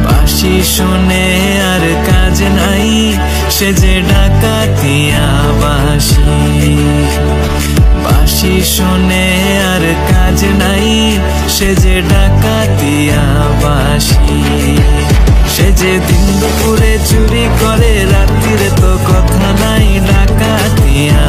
বাঁশি শুনে আর কাজ নাই, সে যে ডাকাতিয়া বাঁশি। বাঁশি শুনে আর কাজ নাই, সে যে ডাকাতিয়া বাঁশি। সে যে দিন দুপুরে চুরি করে, রাত্রিরে তো কথা নাই, ডাকাতিয়া